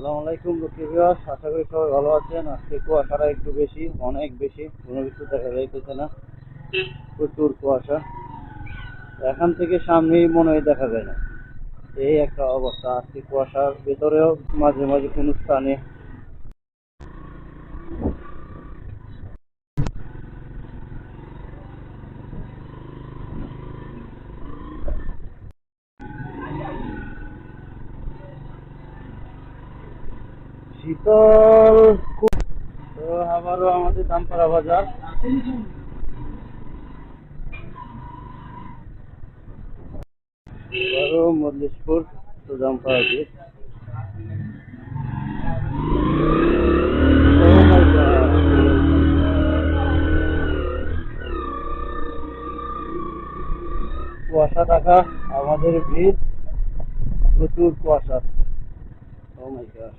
আসসালামু আলাইকুম ভিউয়ার্স, আশা করি সবাই ভালো আছেন। আজকে কুয়াশাটা একটু বেশি, অনেক বেশি, কোনো কিছু দেখা যাইতেছে না, প্রচুর কুয়াশা। এখান থেকে সামনেই মনে হয় দেখা যায় না, এই একটা অবস্থা। আজকে কুয়াশার ভেতরেও মাঝে মাঝে কোনো স্থানে শীতল খুব। তো আবারও আমাদের দামপাড়া বাজার, আবারও মল্লিশপুর, তো দামপাড়া দিয়ে। কুয়াশা ঢাকা আমাদের ভিড়, প্রচুর কুয়াশা। ও মাই গড।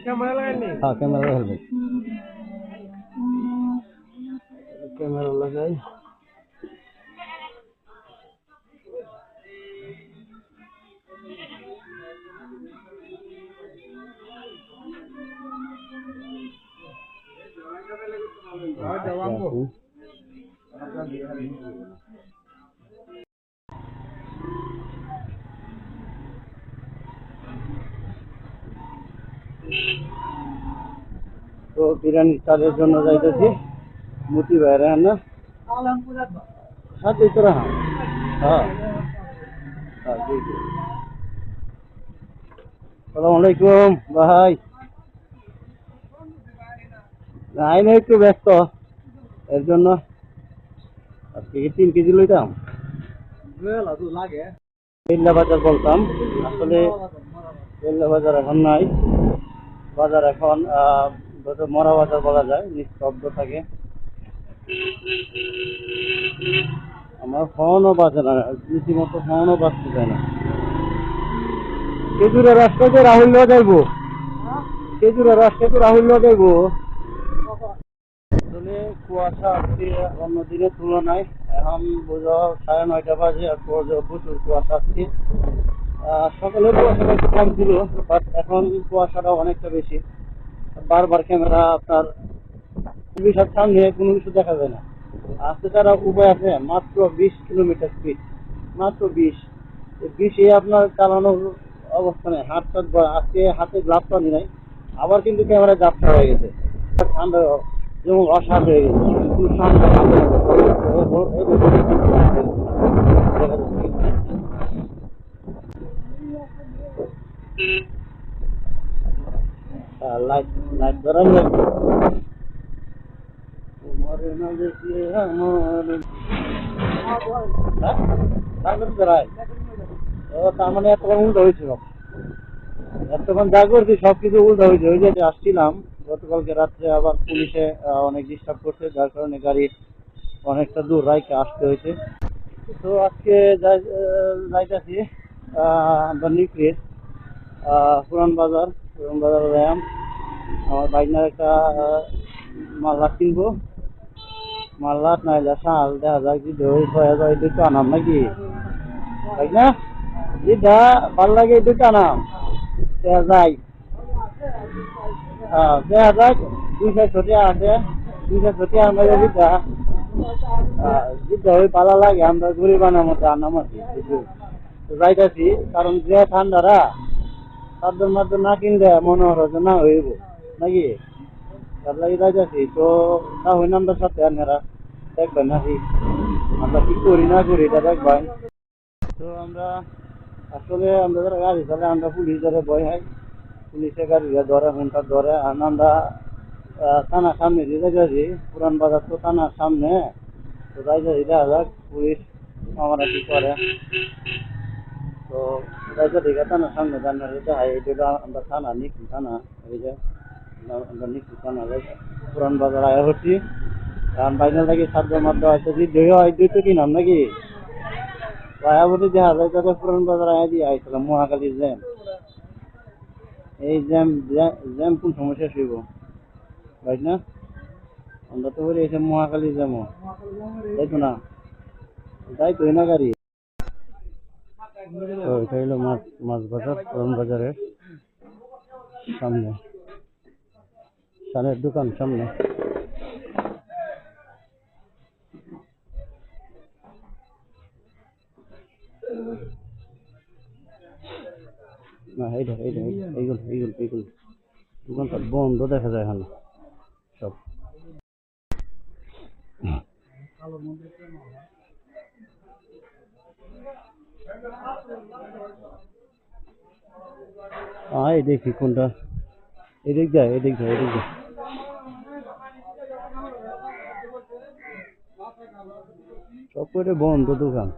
ক্যামেরা হেলমেট, ক্যামেরা লাগাই। তো বিরিয়ানি চালের জন্য যাইতেছি, মুতি বাইরে না সাথে তোরা। হ্যাঁ হ্যাঁ, আসসালামু আলাইকুম ভাই। আইনে একটু ব্যস্ত, এর জন্য আজকে 3 কেজি লইতাম। বেল্লা বাজার বলতাম, আসলে বেল্লা বাজার এখন নাই। বাজার এখন মরা বাজার বলা যায়, নিস্তব্ধ থাকে। আমার ফোনও বাজে না, রীতিমতো ফোনও বাজতে চায় না। খেজুরের রাস্তাতে রাহুল যাইবো, খেজুরের রাস্তাতে রাহুল যাইবো। আসলে কুয়াশা আজকে অন্য দিনের তুলনায় এখন বোঝা 9:30 বাজে, আর প্রচুর কুয়াশা আসছে। সকালে কুয়াশাটা একটু কম ছিল, বাট এখন কুয়াশাটা অনেকটা বেশি। বারবার ক্যামেরা আপনার বিষয়ের সামনে কোনো কিছু দেখা যায় না। আসতে তারা উপায় আছে, মাত্র 20 কিলোমিটার স্পিড, মাত্র 20 আপনার চালানোর অবস্থা নেই। আজকে হাতে গ্লাভস আনি নাই, আবার কিন্তু ক্যামেরা গ্লাভস হয়ে গেছে। ঠান্ডা যেমন অসাধ হয়ে গেছে, কিন্তু ঠান্ডা লাইট লাইট ধরাই লাগবে। মরে না দেখলে আমার তার মানে এতক্ষণ উল্টো হয়েছিল, এতক্ষণ যা করছি সবকিছু উল্টো হয়েছে। ওই যে আসছিলাম গতকালকে রাত্রে, আবার পুলিশে অনেক ডিস্টার্ব করছে, যার কারণে গাড়ি অনেকটা দূর রাইকে আসতে হয়েছে। তো আজকে যাইতেছি আমরা নিউক্লিয়াস পুরান বাজার র্যাম। আমার বাইকনার একটা মাল্লা কিনবো, মাল্লাত নাইলে শাল দেখা যাক যদি ওই 6,000 এই দুটো আনাম নাকি, তাই না? যেটা ভাল লাগে এই দুটো আনাম, দেখা যায়। দেখা যাক 200 আছে, 200 আমরা যেটা যেটা ওই ভালো লাগে আমরা গরিব আনার মতো আনাম আছি। তো যাইতেছি, কারণ যে ঠান্ডারা তাদের মধ্যে না কিনলে মনে হলো যে না হইব নাকি, তার লাগে যাইতেছি। তো না হইন আমরা সাথে আপনারা দেখবেন নাকি আমরা কি করি না করি এটা দেখবেন। তো আমরা আসলে আমরা যারা গাড়ি চালাই আমরা পুলিশ ধরে ভয় হয়, পুলিশে গাড়িটা ধরে ঘন্টা ধরে। আর আমরা থানার সামনে দিয়ে যাইতেছি, পুরান বাজার তো থানার সামনে। তো যাইতেছি, দেখা যাক পুলিশ আমরা কি করে। তো যাইতে দেখে থানার সামনে জানার দেখা, এটা আমরা থানা নিচ্ছি, থানা এই যে আমরা নিশ্চিত না পুরান বাজার আয়া হচ্ছি কারণ বাইরে থেকে সাধ্য মাধ্য আছে যদি দুই হয় দুই তো কিনাম নাকি আয়া বলতে দেখা যায় তাদের পুরান বাজার আয়া দিয়ে আইছিলাম মহাকালীর জ্যাম এই জ্যাম জ্যাম কোন সমস্যা শুইব রাইট না আমরা তো বলি এসে মহাকালীর জ্যামও তাই তো না তাই তো না গাড়ি তো এটা হলো মাছ মাছ বাজার পুরান বাজারের সামনে সানের দোকান সামনে না এইটা এইগুলো দোকানটা বন্ধ দেখা যায় এখন সব এই দেখি কোনটা এদিক যায় সব করে বন্ধ দোকান